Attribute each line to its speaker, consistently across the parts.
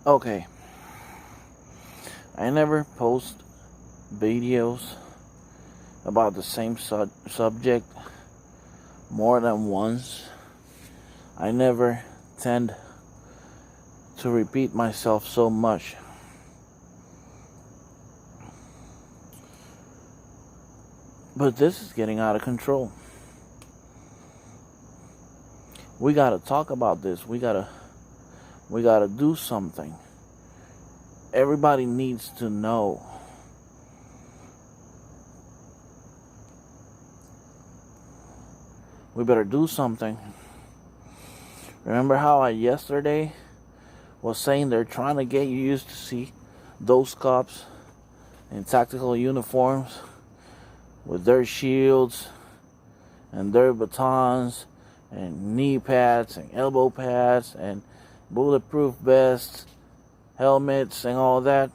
Speaker 1: Okay, I never post videos about the same subject more than once. I never tend to repeat myself so much. But this is getting out of control. We gotta talk about this. We gotta do something. Everybody needs to know. We better do something. Remember how I yesterday was saying they're trying to get you used to see those cops in tactical uniforms with their shields and their batons and knee pads and elbow pads and bulletproof vests, helmets and all that?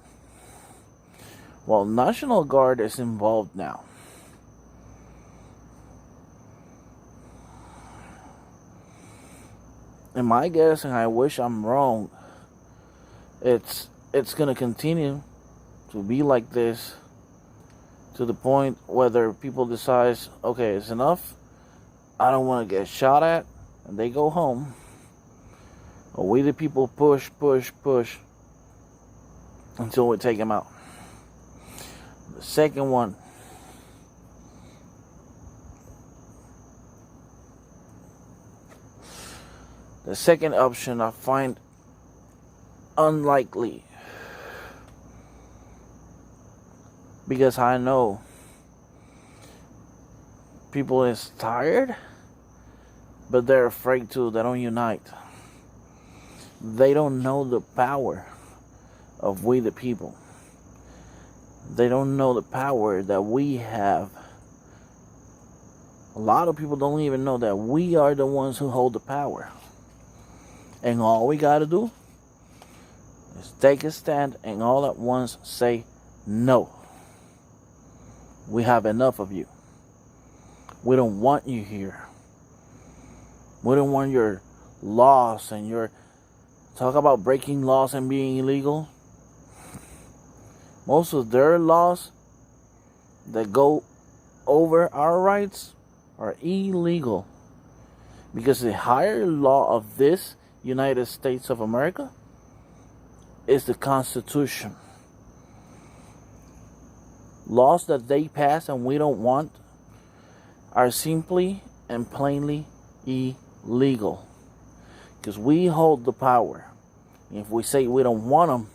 Speaker 1: Well, National Guard is involved now. And my guess, and I wish I'm wrong, it's going to continue to be like this to the point whether people decide, okay, it's enough, I don't want to get shot at, and they go home. Or we the people push until we take them out. The second one, the second option I find unlikely, because I know people is tired, but they're afraid to. They don't unite. They don't know the power of we the people. They don't know the power that we have. A lot of people don't even know that we are the ones who hold the power. And all we got to do is take a stand and all at once say, no. We have enough of you. We don't want you here. We don't want your laws and your... Talk about breaking laws and being illegal. Most of their laws that go over our rights are illegal. Because the higher law of this United States of America is the Constitution. Laws that they pass and we don't want are simply and plainly illegal. Because we hold the power. If we say we don't want them,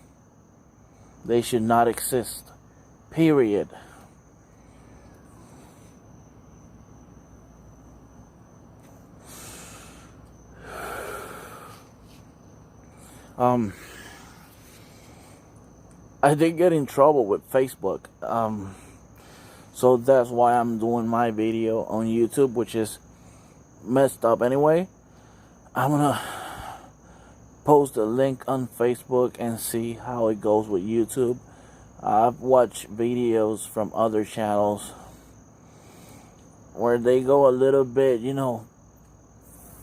Speaker 1: they should not exist. Period. I did get in trouble with Facebook. So that's why I'm doing my video on YouTube, which is messed up anyway. I'm gonna post a link on Facebook and see how it goes with YouTube. I've watched videos from other channels where they go a little bit,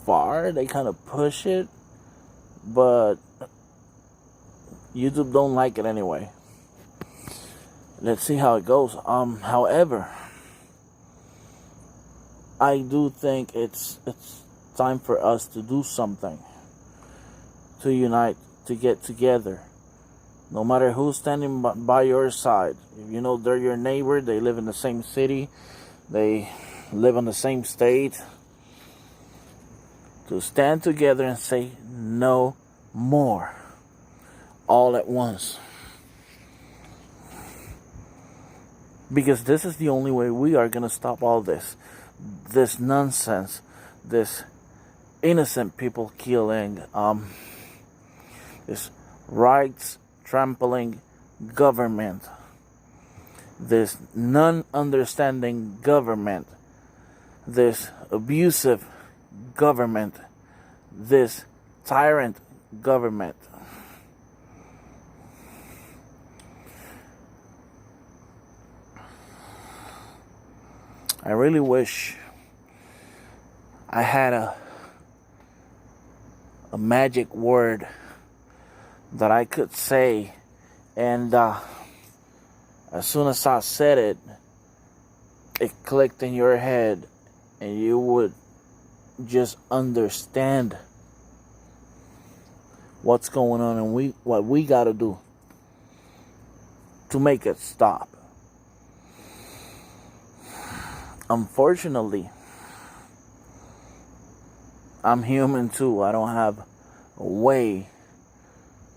Speaker 1: far. They kind of push it, but YouTube don't like it anyway. Let's see how it goes. However, I do think it's time for us to do something, to unite, to get together. No matter who's standing by your side. If you know they're your neighbor, they live in the same city, they live in the same state, to stand together and say no more, all at once. Because this is the only way we are going to stop all this nonsense, this innocent people killing, this rights trampling government, this non-understanding government, this abusive government, this tyrant government. I really wish I had a magic word that I could say, and as soon as I said it, it clicked in your head, and you would just understand what's going on and what we got to do to make it stop. Unfortunately, I'm human too. I don't have a way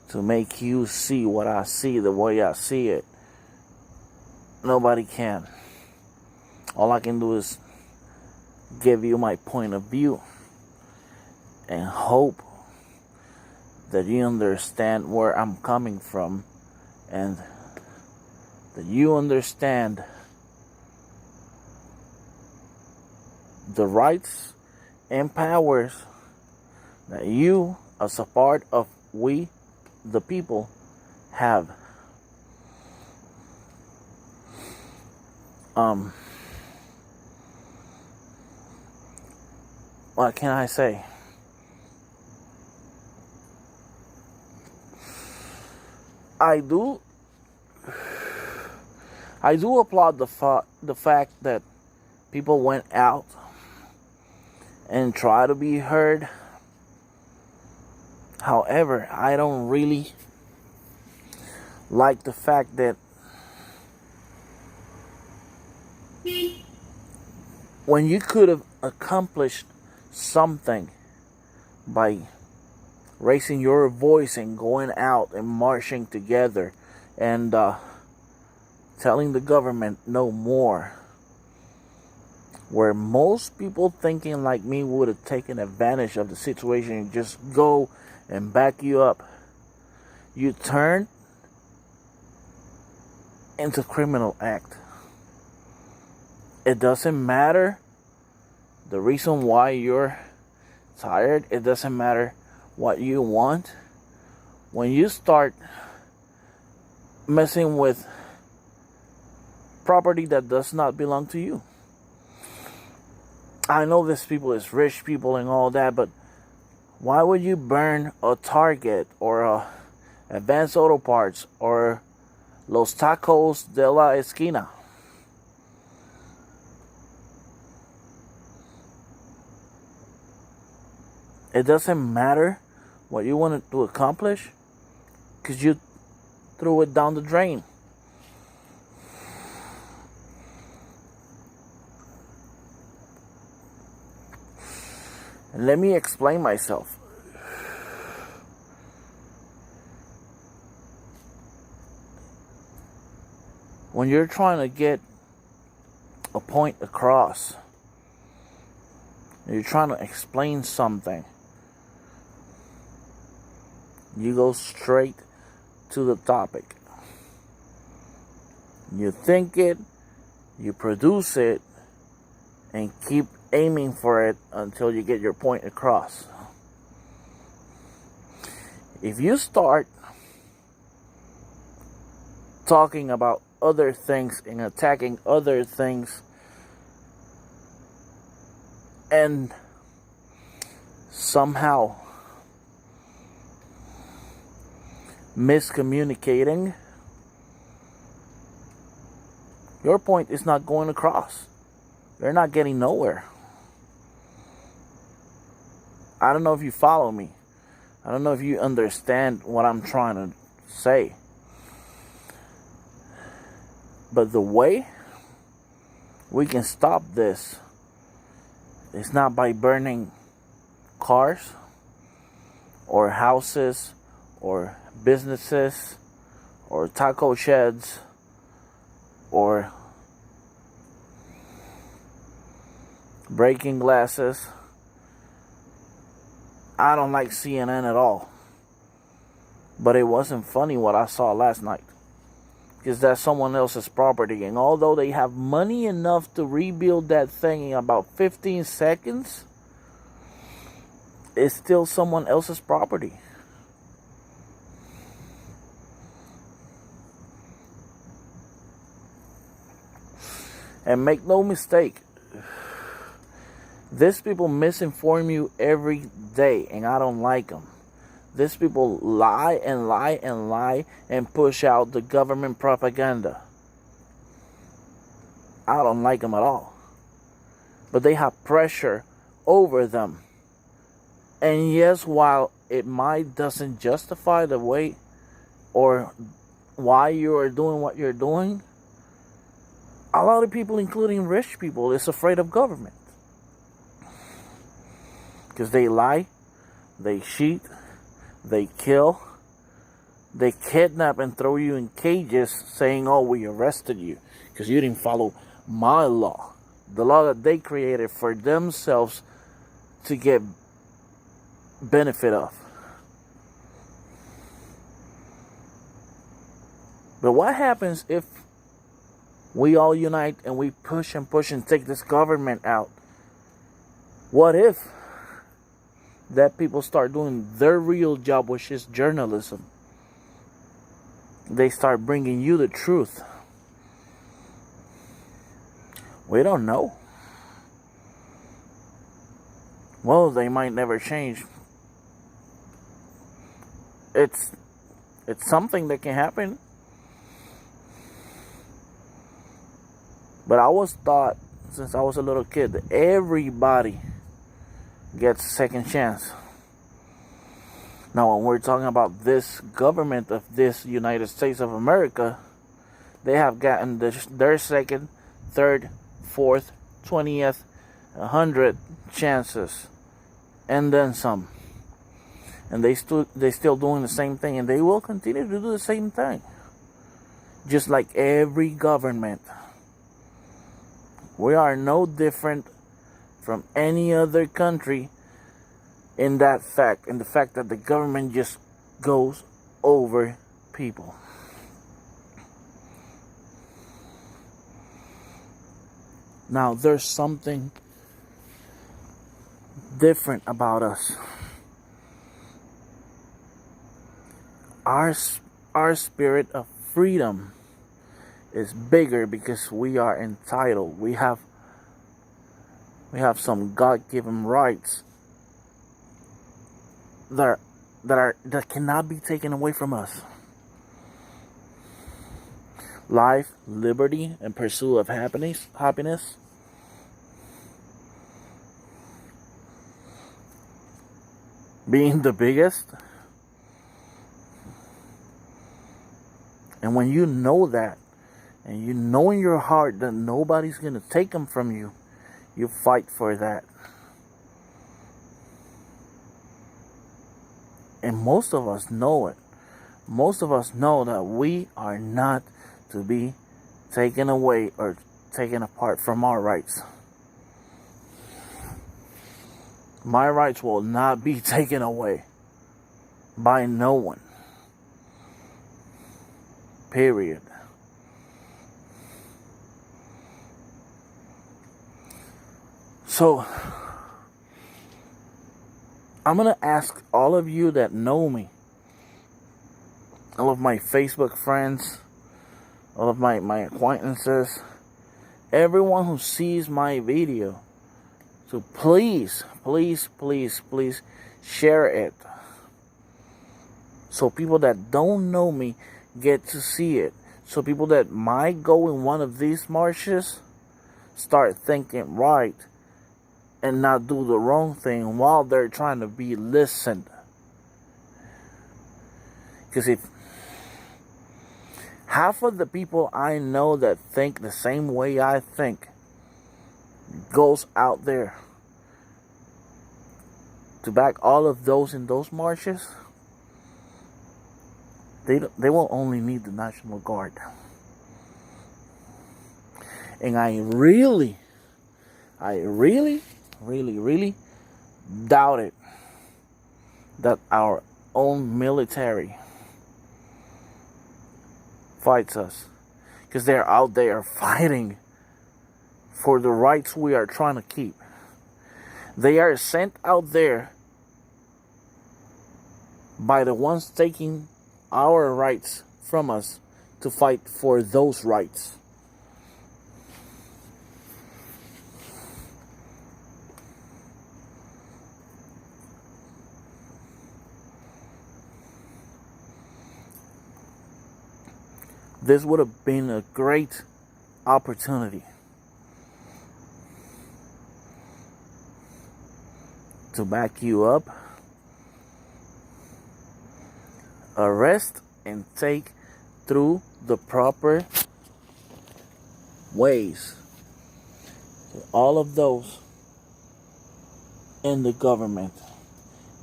Speaker 1: to make you see what I see the way I see it. Nobody can. All I can do is give you my point of view and hope that you understand where I'm coming from and that you understand the rights and powers that you, as a part of we, the people, have. What can I say? I do applaud the fact that people went out and try to be heard. However, I don't really like the fact that when you could have accomplished something by raising your voice and going out and marching together and telling the government no more, where most people thinking like me would have taken advantage of the situation and just go and back you up, you turn into criminal act. It doesn't matter the reason why you're tired. It doesn't matter what you want. When you start messing with property that does not belong to you. I know this people is rich people and all that, but why would you burn a Target or a Advanced Auto Parts or Los Tacos de la Esquina? It doesn't matter what you wanted to accomplish because you threw it down the drain. And let me explain myself. When you're trying to get a point across, you're trying to explain something, you go straight to the topic. You think it, you produce it, and keep aiming for it until you get your point across. If you start talking about other things and attacking other things and somehow miscommunicating, your point is not going across. You're not getting nowhere. I don't know if you follow me. I don't know if you understand what I'm trying to say. But the way we can stop this is not by burning cars or houses or businesses or taco sheds or breaking glasses. I don't like CNN at all. But it wasn't funny what I saw last night. Because that's someone else's property. And although they have money enough to rebuild that thing in about 15 seconds, it's still someone else's property. And make no mistake, these people misinform you every day, and I don't like them. These people lie and lie and lie and push out the government propaganda. I don't like them at all. But they have pressure over them. And yes, while it might doesn't justify the way or why you are doing what you're doing, a lot of people, including rich people, is afraid of government. Because they lie, they cheat, they kill, they kidnap and throw you in cages saying, oh, we arrested you because you didn't follow my law. The law that they created for themselves to get benefit of. But what happens if we all unite and we push and take this government out? What if that people start doing their real job, which is journalism? They start bringing you the truth. We don't know. Well, they might never change. It's something that can happen. But I was taught since I was a little kid that everybody gets a second chance. Now, when we're talking about this government of this United States of America, they have gotten their second, third, fourth, 20th, 100 chances, and then some. And they still doing the same thing, and they will continue to do the same thing. Just like every government. We are no different from any other country in the fact that the government just goes over people. Now, there's something different about us. Our spirit of freedom is bigger because we are entitled. We have some God-given rights that cannot be taken away from us. Life, liberty, and pursuit of happiness. Being the biggest. And when you know that, and you know in your heart that nobody's going to take them from you, you fight for that. And most of us know it. Most of us know that we are not to be taken away or taken apart from our rights. My rights will not be taken away by no one. Period. So, I'm going to ask all of you that know me, all of my Facebook friends, all of my acquaintances, everyone who sees my video, to please share it. So people that don't know me get to see it. So people that might go in one of these marches start thinking right and not do the wrong thing while they're trying to be listened. Because if half of the people I know that think the same way I think goes out there to back all of those in those marches, they will only need the National Guard. And I really doubt it that our own military fights us, because they're out there fighting for the rights we are trying to keep. They are sent out there by the ones taking our rights from us to fight for those rights. This would have been a great opportunity to back you up, arrest, and take through the proper ways. All of those in the government.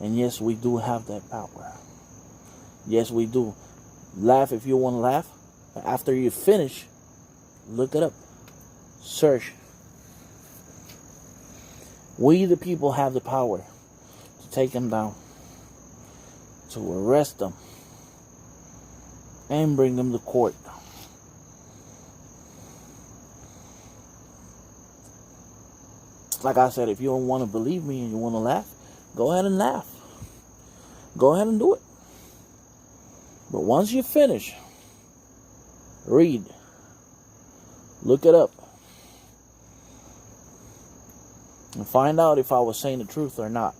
Speaker 1: And yes, we do have that power. Yes, we do. Laugh if you want to laugh. After you finish, look it up. Search. We, the people, have the power to take them down, to arrest them, and bring them to court. Like I said, if you don't want to believe me and you want to laugh, go ahead and laugh. Go ahead and do it. But once you finish, read. Look it up. And find out if I was saying the truth or not.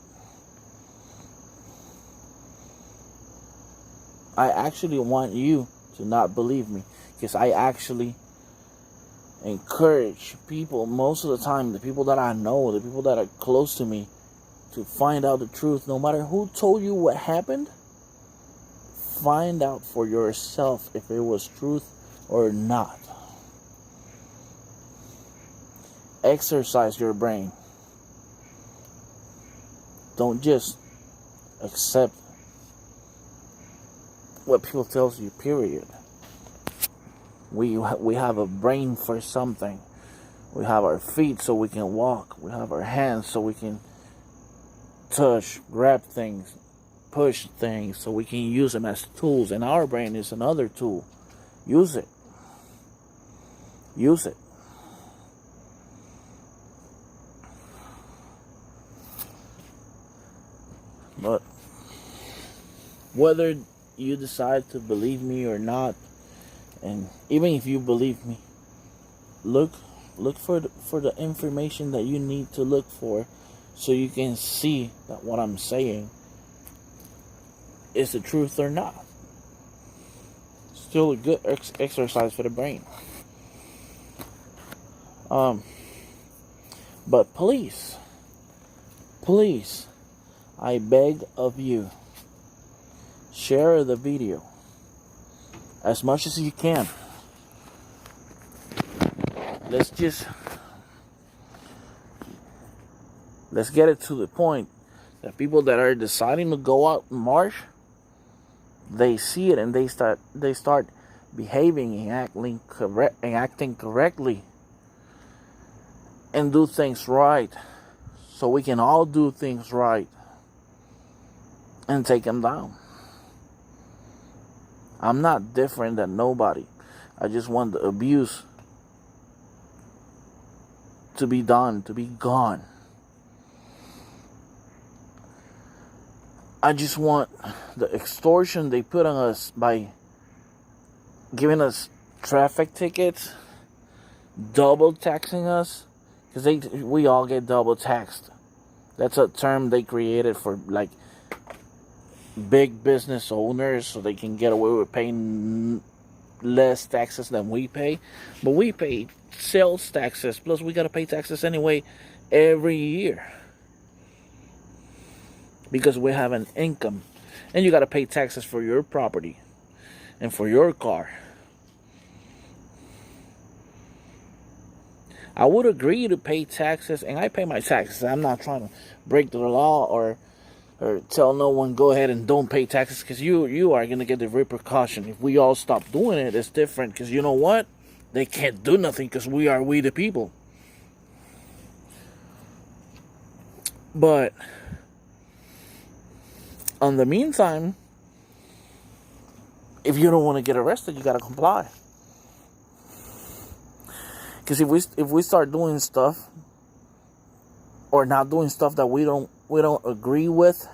Speaker 1: I actually want you to not believe me, because I actually encourage people most of the time, the people that I know, the people that are close to me, to find out the truth. No matter who told you what happened, find out for yourself if it was truth or not. Exercise your brain. Don't just accept what people tell you, period. We have a brain for something. We have our feet so we can walk. We have our hands so we can touch, grab things, push things, so we can use them as tools. And our brain is another tool. Use it. Use it. But whether you decide to believe me or not, and even if you believe me, look for the information that you need to look for, so you can see that what I'm saying is the truth or not. Still a good exercise for the brain. But please, I beg of you, share the video as much as you can. Let's get it to the point that people that are deciding to go out and march, they see it and they start behaving and acting correctly and do things right, so we can all do things right and take them down. I'm not different than nobody. I just want the abuse to be done, to be gone. I just want the extortion they put on us by giving us traffic tickets, double taxing us, because we all get double taxed. That's a term they created for like big business owners, so they can get away with paying less taxes than we pay. But we pay sales taxes, plus we got to pay taxes anyway every year, because we have an income. And you got to pay taxes for your property and for your car. I would agree to pay taxes, and I pay my taxes. I'm not trying to break the law or tell no one go ahead and don't pay taxes, because you are going to get the repercussion. If we all stop doing it, it's different, because you know what? They can't do nothing, because we the people. But in the meantime, if you don't want to get arrested, you got to comply. Because if we start doing stuff or not doing stuff that we don't agree with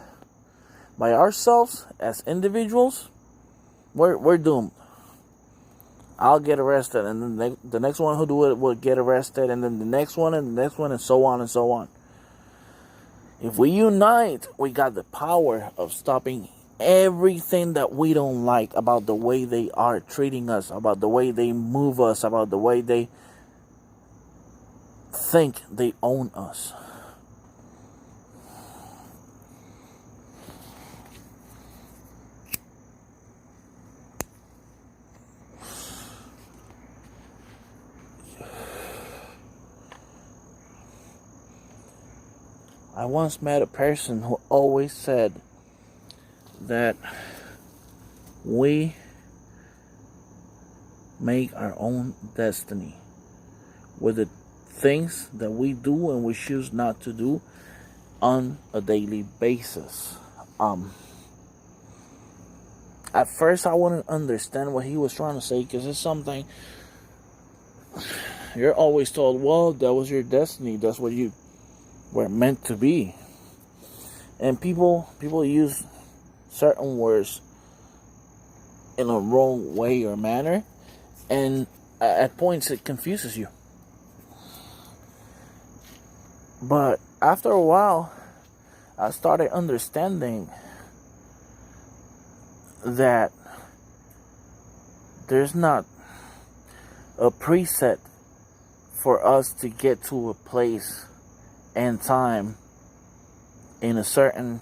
Speaker 1: by ourselves as individuals, we're doomed. I'll get arrested, and then the next one who do it will get arrested, and then the next one, and the next one, and so on and so on. If we unite, we got the power of stopping everything that we don't like about the way they are treating us, about the way they move us, about the way they think they own us. I once met a person who always said that we make our own destiny with the things that we do and we choose not to do on a daily basis. At first I wouldn't understand what he was trying to say, because it's something you're always told, well, that was your destiny, that's what you were meant to be. And people use certain words in a wrong way or manner, and at points it confuses you. But after a while, I started understanding that there's not a preset for us to get to a place and time in a certain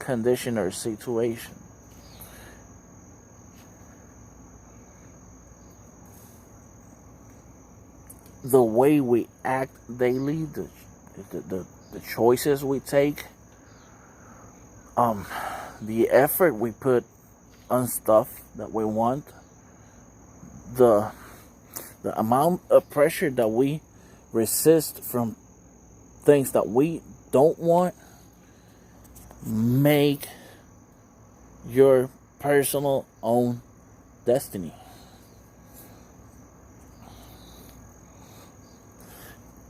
Speaker 1: condition or situation. The way we act daily, the choices we take, the effort we put on stuff that we want, the amount of pressure that we resist from things that we don't want, make your personal own destiny.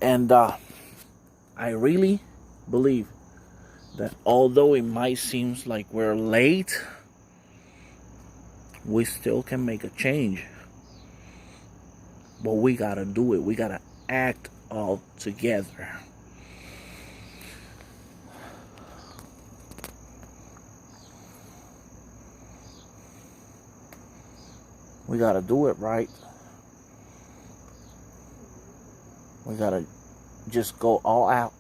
Speaker 1: And I really believe that although it might seem like we're late, we still can make a change. But we gotta do it. We gotta act all together. We gotta do it right. We gotta just go all out.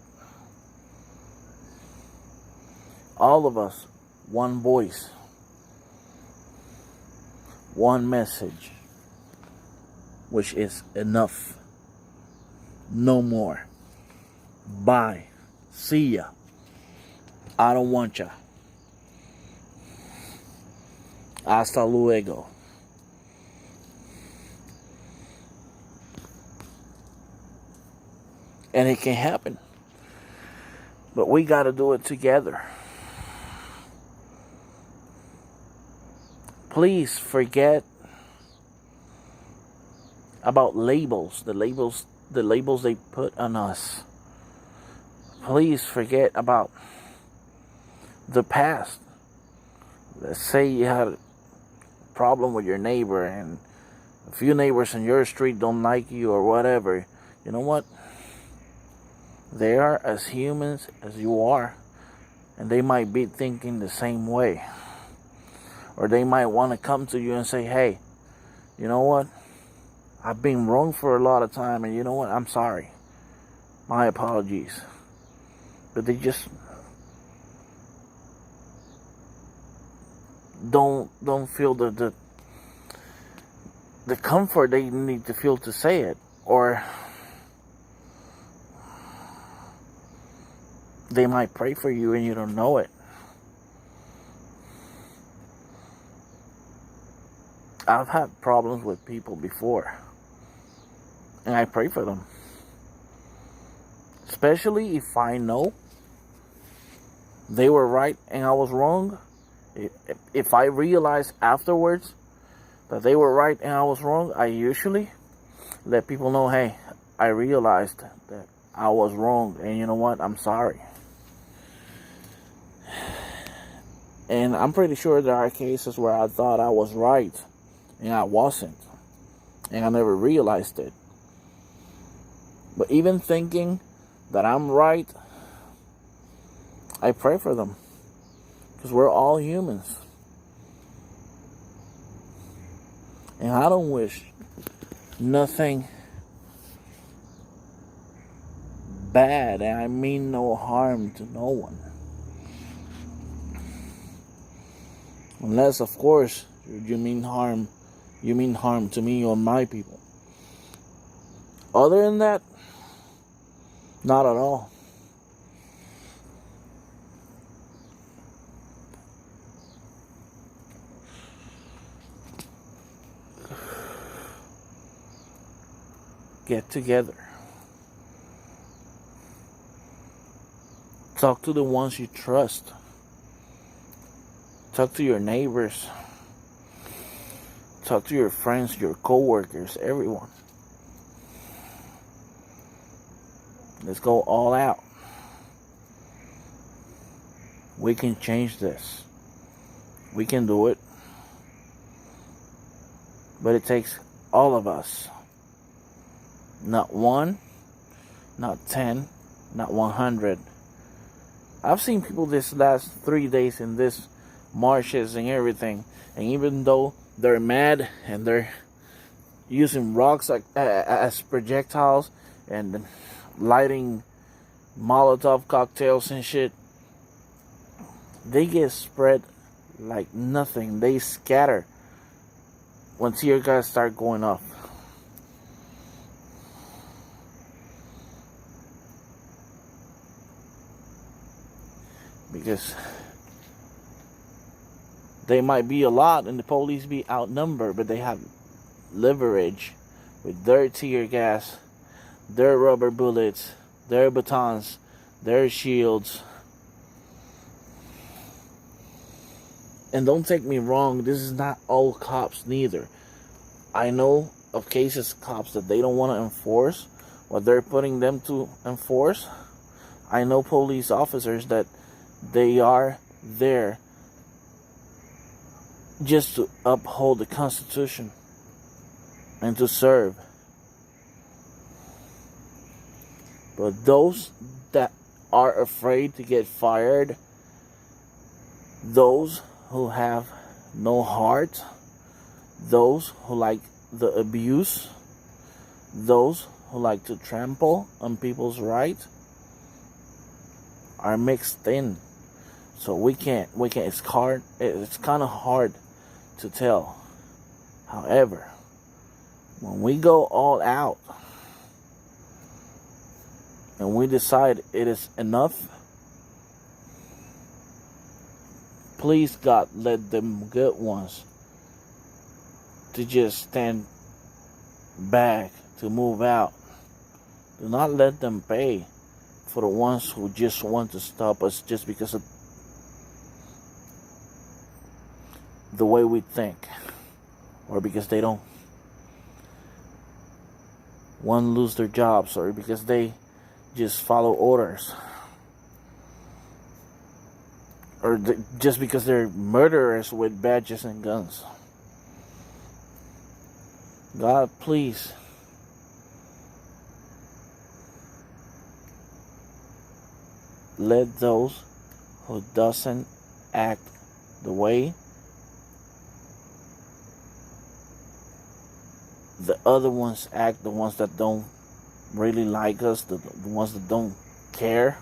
Speaker 1: All of us, one voice, one message, which is enough. No more. Bye. See ya. I don't want ya. Hasta luego. And it can happen. But we got to do it together. Please forget about labels, the labels they put on us. Please forget about the past. Let's say you had a problem with your neighbor and a few neighbors in your street don't like you or whatever. You know what? They are as humans as you are, and they might be thinking the same way. Or they might want to come to you and say, hey, you know what? I've been wrong for a lot of time, and you know what? I'm sorry. My apologies. But they just don't feel the comfort they need to feel to say it. Or they might pray for you and you don't know it. I've had problems with people before, and I pray for them. Especially if I know they were right and I was wrong. If I realize afterwards that they were right and I was wrong, I usually let people know, hey, I realized that I was wrong, and you know what? I'm sorry. And I'm pretty sure there are cases where I thought I was right and I wasn't, and I never realized it. But even thinking that I'm right, I pray for them, because we're all humans. And I don't wish nothing bad, and I mean no harm to no one. Unless, of course, you mean harm to me or my people. Other than that, not at all. Get together. Talk to the ones you trust. Talk to your neighbors. Talk to your friends, your co-workers, everyone. Let's go all out. We can change this. We can do it. But it takes all of us. Not one, not 10, not 100. I've seen people this last 3 days in this marshes and everything, and even though they're mad and they're using rocks like as projectiles and lighting Molotov cocktails and shit, they get spread like nothing. They scatter when tear gas start going off. Because they might be a lot and the police be outnumbered, but they have leverage with their tear gas, their rubber bullets, their batons, their shields. And don't take me wrong, this is not all cops neither. I know of cases cops that they don't want to enforce what they're putting them to enforce. I know police officers that they are there just to uphold the Constitution and to serve. But those that are afraid to get fired, those who have no heart, those who like the abuse, those who like to trample on people's rights, are mixed in. So we can't, it's kind of hard to tell. However, when we go all out and we decide it is enough, please God, let them good ones to just stand back, to move out. Do not let them pay for the ones who just want to stop us just because of the way we think, or because they don't want to lose their jobs, or because they just follow orders, or just because they're murderers with badges and guns. God, please let those who doesn't act the way the other ones act, the ones that don't really like us, the ones that don't care,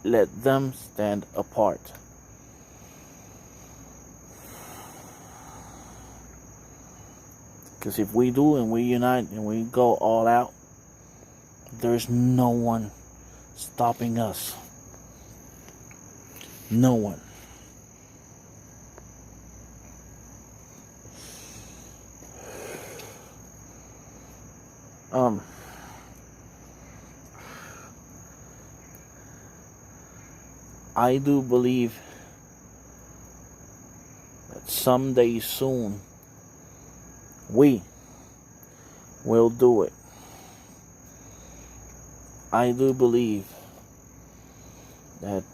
Speaker 1: let them stand apart. Because if we do and we unite and we go all out, there's no one stopping us. No one. I do believe that someday soon we will do it. I do believe that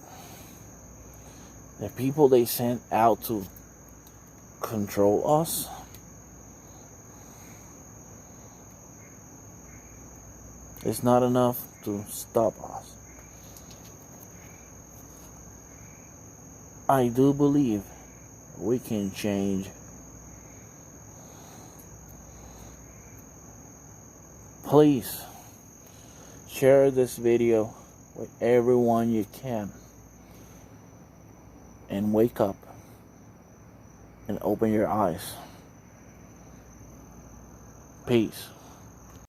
Speaker 1: the people they sent out to control us is not enough to stop us. I do believe We can change. Please share this video with everyone you can. And wake up and open your eyes. Peace.